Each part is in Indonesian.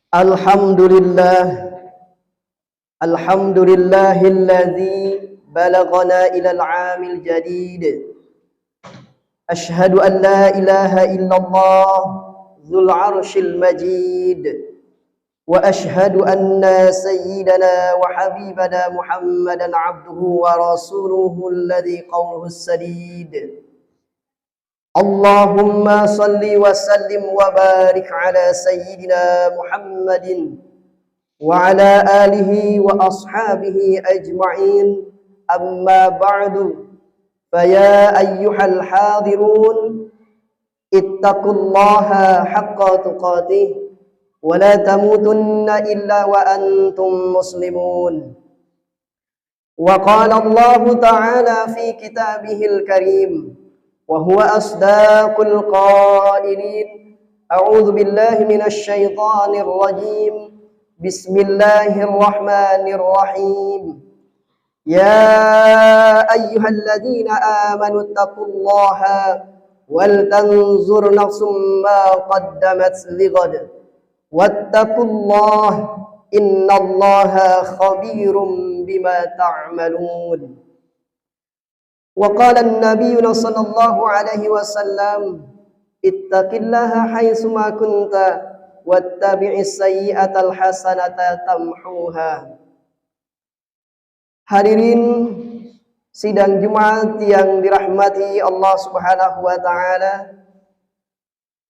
Alhamdulillah, alhamdulillahilladzi balaghana ilal amil jadid. Ashhadu an la ilaha illallah dzul arsyil majid. Wa ashhadu anna sayyidana wa habibana Muhammadan abduhu wa rasuluhu alladzi qawluhu sadid. Allahumma salli wa sallim wa barik ala sayyidina Muhammadin wa ala alihi wa ashabihi ajma'in. Amma ba'du, faya ayyuhal hadirun ittaqullaha haqqa tuqatih wa la tamutunna illa wa antum muslimun. Wa qala Allah ta'ala fi kitabihil karim wa huwa asdaqul qailin. A'udzu billahi minasy syaithanir rajim. Bismillahirrahmanirrahim. Ya ayyuhalladzina amanu taqullaha wal tanzur nafsum ma qaddamat lighad wattaqullaha innallaha khabirum bima ta'malun. Wa qala an-nabiyyuna sallallahu alaihi wasallam ittaqillaha haitsu ma kunta wattabi'is sayyi'atal hasanata tamhuha. Hadirin sidang Jumat yang dirahmati Allah Subhanahu wa taala,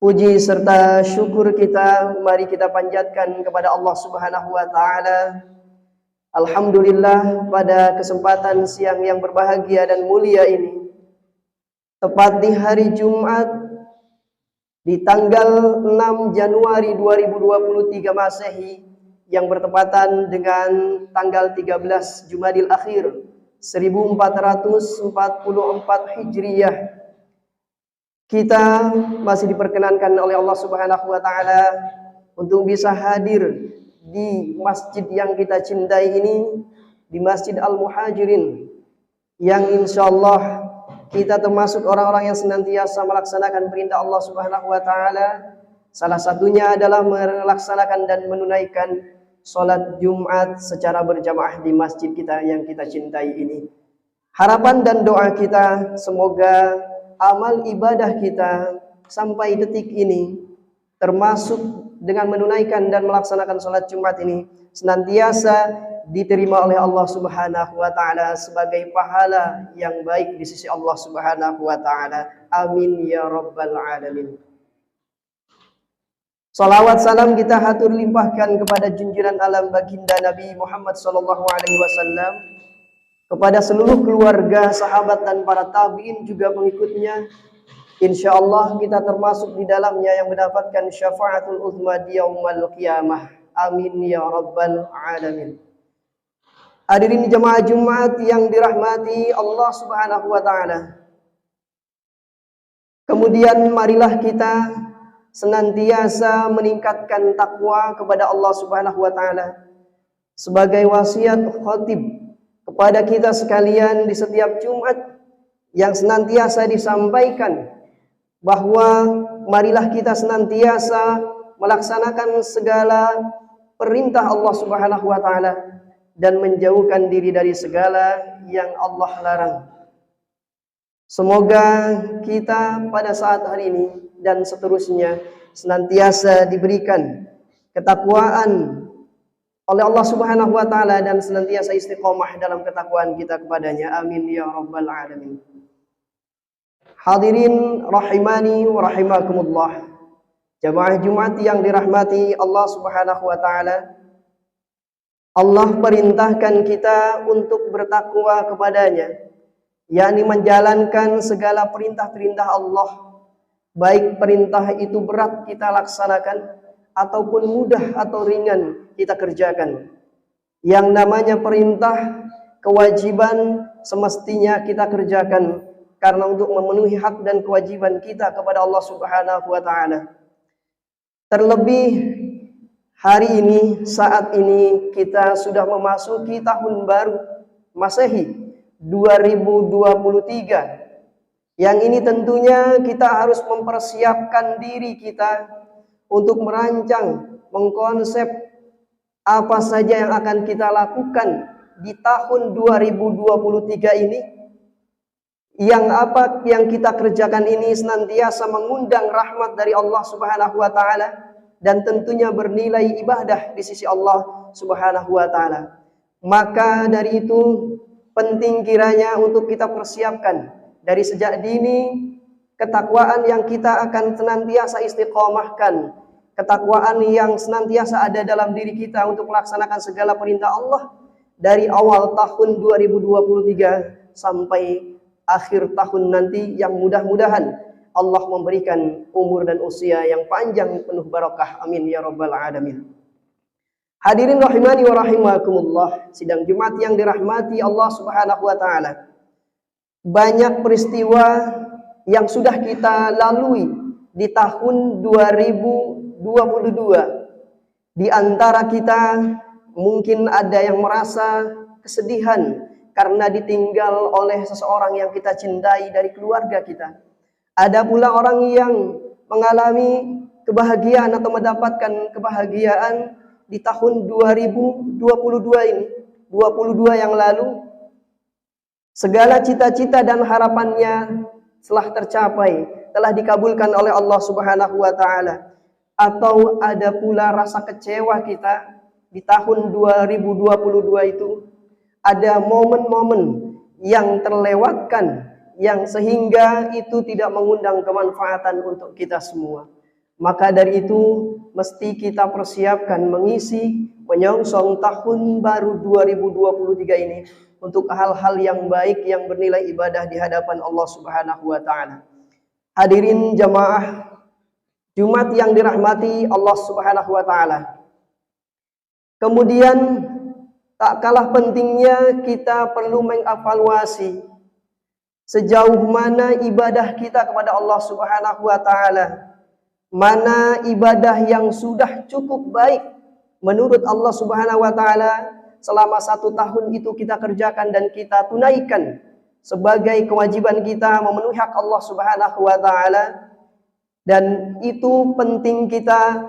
puji serta syukur kita mari kita panjatkan kepada Allah Subhanahu wa taala. Alhamdulillah, pada kesempatan siang yang berbahagia dan mulia ini, tepat di hari Jumat di tanggal 6 Januari 2023 Masehi yang bertepatan dengan tanggal 13 Jumadil Akhir 1444 Hijriyah, kita masih diperkenankan oleh Allah Subhanahu wa taala untuk bisa hadir di masjid yang kita cintai ini, di Masjid Al-Muhajirin, yang insyaallah kita termasuk orang-orang yang senantiasa melaksanakan perintah Allah Subhanahu wa taala. Salah satunya adalah melaksanakan dan menunaikan salat Jumat secara berjamaah di masjid kita yang kita cintai ini. Harapan dan doa kita semoga amal ibadah kita sampai detik ini, termasuk dengan menunaikan dan melaksanakan salat Jumat ini, senantiasa diterima oleh Allah Subhanahu wa taala sebagai pahala yang baik di sisi Allah Subhanahu wa taala. Amin ya rabbal alamin. Salawat salam kita hatur limpahkan kepada junjungan alam baginda Nabi Muhammad sallallahu alaihi wasallam, kepada seluruh keluarga, sahabat dan para tabi'in juga pengikutnya. Insyaallah kita termasuk di dalamnya yang mendapatkan syafaatul uzma di yaumil qiyamah. Amin ya rabbal alamin. Hadirin jemaah Jumat yang dirahmati Allah Subhanahu wa taala. Kemudian marilah kita senantiasa meningkatkan takwa kepada Allah Subhanahu wa taala sebagai wasiat khatib kepada kita sekalian di setiap Jumat, yang senantiasa disampaikan bahwa marilah kita senantiasa melaksanakan segala perintah Allah Subhanahu wa taala dan menjauhkan diri dari segala yang Allah larang. Semoga kita pada saat hari ini dan seterusnya senantiasa diberikan ketakwaan oleh Allah Subhanahu wa taala dan senantiasa istiqomah dalam ketakwaan kita kepadanya. Amin ya rabbal alamin. Hadirin rahimani wa rahimakumullah, jamaah Jumat yang dirahmati Allah Subhanahu wa taala. Allah perintahkan kita untuk bertakwa kepadanya, yakni menjalankan segala perintah-perintah Allah, baik perintah itu berat kita laksanakan ataupun mudah atau ringan kita kerjakan. Yang namanya perintah, kewajiban semestinya kita kerjakan karena untuk memenuhi hak dan kewajiban kita kepada Allah Subhanahu wa taala. Terlebih hari ini, saat ini kita sudah memasuki tahun baru Masehi 2023. Yang ini tentunya kita harus mempersiapkan diri kita untuk merancang, mengkonsep apa saja yang akan kita lakukan di tahun 2023 ini. Yang apa yang kita kerjakan ini senantiasa mengundang rahmat dari Allah Subhanahu wa taala dan tentunya bernilai ibadah di sisi Allah Subhanahu wa taala. Maka dari itu penting kiranya untuk kita persiapkan dari sejak dini ketakwaan yang kita akan senantiasa istiqomahkan, ketakwaan yang senantiasa ada dalam diri kita untuk melaksanakan segala perintah Allah dari awal tahun 2023 sampai akhir tahun nanti, yang mudah-mudahan Allah memberikan umur dan usia yang panjang penuh barakah. Amin ya rabbal alamin. Hadirin rahimani wa rahimakumullah, sidang Jumat yang dirahmati Allah Subhanahu wa taala. Banyak peristiwa yang sudah kita lalui di tahun 2022. Di antara kita mungkin ada yang merasa kesedihan karena ditinggal oleh seseorang yang kita cintai dari keluarga kita. Ada pula orang yang mengalami kebahagiaan atau mendapatkan kebahagiaan di tahun 2022 ini, 22 yang lalu. Segala cita-cita dan harapannya telah tercapai, telah dikabulkan oleh Allah Subhanahu wa taala. Atau ada pula rasa kecewa kita di tahun 2022 itu, ada momen-momen yang terlewatkan yang sehingga itu tidak mengundang kemanfaatan untuk kita semua. Maka dari itu mesti kita persiapkan mengisi menyongsong tahun baru 2023 ini untuk hal-hal yang baik yang bernilai ibadah di hadapan Allah Subhanahu wa taala. Hadirin jamaah Jumat yang dirahmati Allah Subhanahu wa taala. Kemudian tak kalah pentingnya kita perlu mengevaluasi sejauh mana ibadah kita kepada Allah Subhanahu wa taala. Mana ibadah yang sudah cukup baik menurut Allah Subhanahu wa taala selama 1 tahun itu kita kerjakan dan kita tunaikan sebagai kewajiban kita memenuhi hak Allah Subhanahu wa taala. Dan itu penting kita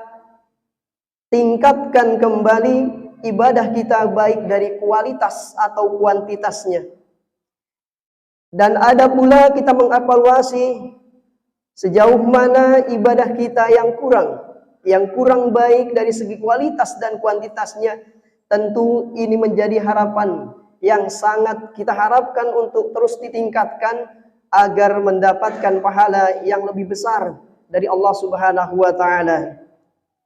tingkatkan kembali ibadah kita baik dari kualitas atau kuantitasnya. Dan ada pula kita mengevaluasi sejauh mana ibadah kita yang kurang baik dari segi kualitas dan kuantitasnya. Tentu ini menjadi harapan yang sangat kita harapkan untuk terus ditingkatkan agar mendapatkan pahala yang lebih besar dari Allah Subhanahu wa taala.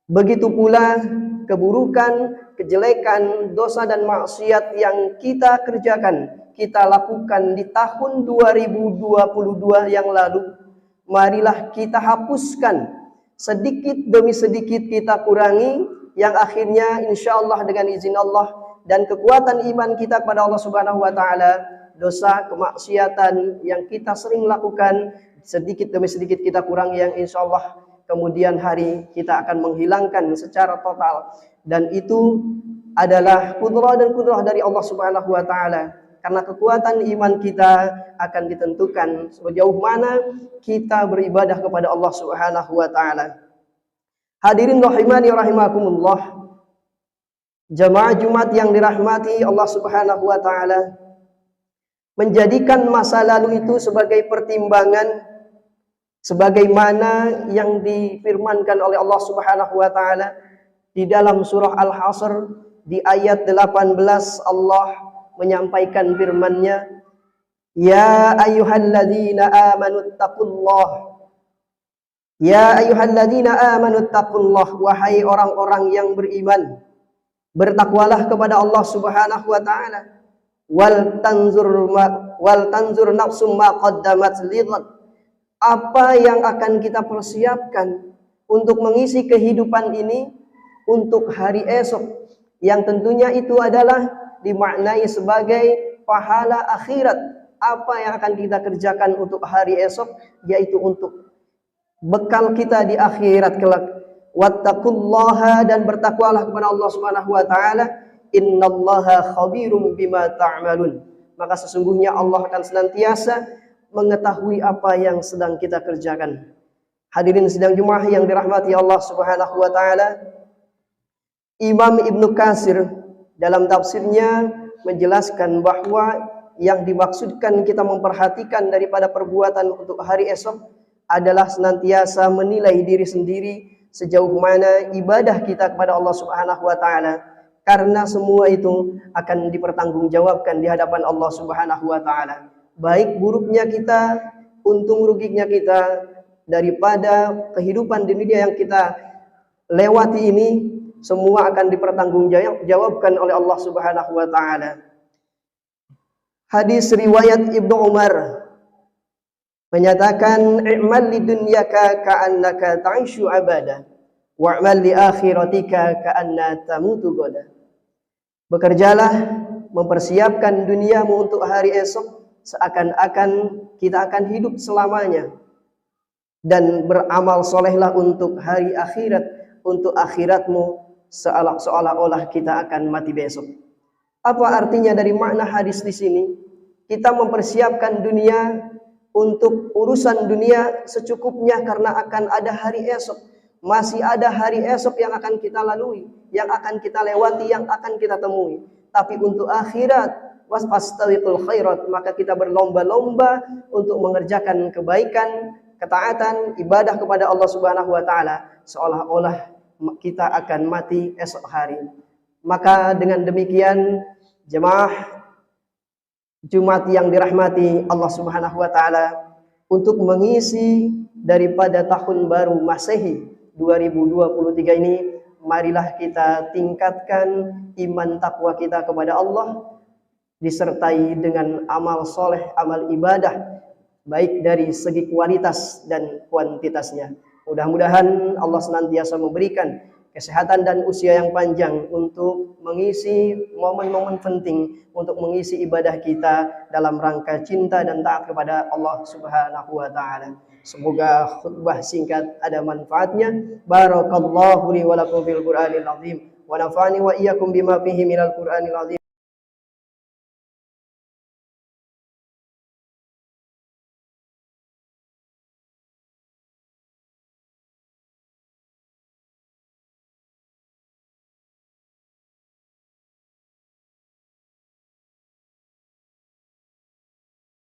Begitu pula keburukan, kejelekan, dosa dan maksiat yang kita kerjakan, kita lakukan di tahun 2022 yang lalu. Marilah kita hapuskan sedikit demi sedikit, kita kurangi, yang akhirnya insyaallah dengan izin Allah dan kekuatan iman kita kepada Allah Subhanahu wa taala, dosa kemaksiatan yang kita sering lakukan sedikit demi sedikit kita kurangi, yang insyaallah kemudian hari kita akan menghilangkan secara total. Dan itu adalah kudrah dan kudrah dari Allah Subhanahu wa taala. Karena kekuatan iman kita akan ditentukan sejauh mana kita beribadah kepada Allah Subhanahu wa taala. Hadirin rahimani rahimakumullah, jamaah Jumat yang dirahmati Allah Subhanahu wa taala, menjadikan masa lalu itu sebagai pertimbangan sebagaimana yang difirmankan oleh Allah Subhanahu wa taala di dalam surah Al-Hasr di ayat 18. Allah menyampaikan firman-Nya, ya ayyuhalladzina amanu taqullah, ya ayyuhalladzina amanu taqullah, wahai orang-orang yang beriman, bertakwalah kepada Allah Subhanahu wa taala, wal tanzur nafsum ma qaddamat lighad, apa yang akan kita persiapkan untuk mengisi kehidupan ini untuk hari esok, yang tentunya itu adalah dimaknai sebagai pahala akhirat. Apa yang akan kita kerjakan untuk hari esok, yaitu untuk bekal kita di akhirat kelak. Wattaqullaha, dan bertakwalah kepada Allah Subhanahu wa taala, innallaha khabirum bima ta'malun. Maka sesungguhnya Allah akan senantiasa mengetahui apa yang sedang kita kerjakan. Hadirin sidang Jumat yang dirahmati Allah Subhanahu wa taala, Imam Ibnu Katsir dalam tafsirnya menjelaskan bahwa yang dimaksudkan kita memperhatikan daripada perbuatan untuk hari esok adalah senantiasa menilai diri sendiri sejauh mana ibadah kita kepada Allah Subhanahu wa taala, karena semua itu akan dipertanggungjawabkan di hadapan Allah Subhanahu wa taala. Baik buruknya kita, untung ruginya kita daripada kehidupan di dunia yang kita lewati ini, semua akan dipertanggungjawabkan oleh Allah Subhanahu wa taala. Hadis riwayat Ibnu Umar menyatakan, "I'mal lidunyaka ka'annaka ta'ishu abada, wa'mal li akhiratika ka'anna tamutu goda." Bekerjalah, mempersiapkan duniamu untuk hari esok seakan-akan kita akan hidup selamanya, dan beramal solehlah untuk hari akhirat, untuk akhiratmu seolah-olah kita akan mati besok. Apa artinya dari makna hadis di sini? Kita mempersiapkan dunia untuk urusan dunia secukupnya karena akan ada hari esok. Masih ada hari esok yang akan kita lalui, yang akan kita lewati, yang akan kita temui. Tapi untuk akhirat, wasfastawiqul khairat, maka kita berlomba-lomba untuk mengerjakan kebaikan, ketaatan, ibadah kepada Allah Subhanahu wa taala seolah-olah kita akan mati esok hari. Maka dengan demikian, jemaah Jumat yang dirahmati Allah Subhanahu wa taala, untuk mengisi daripada tahun baru Masehi 2023 ini, marilah kita tingkatkan iman takwa kita kepada Allah disertai dengan amal soleh, amal ibadah, baik dari segi kualitas dan kuantitasnya. Mudah-mudahan Allah senantiasa memberikan kesehatan dan usia yang panjang untuk mengisi momen-momen penting, untuk mengisi ibadah kita dalam rangka cinta dan taat kepada Allah Subhanahu wa taala. Semoga khutbah singkat ada manfaatnya. Barakallahu li wa lakum fil Qur'anil azim wa nafa'ani wa iyyakum bima fihi minal Qur'anil azim.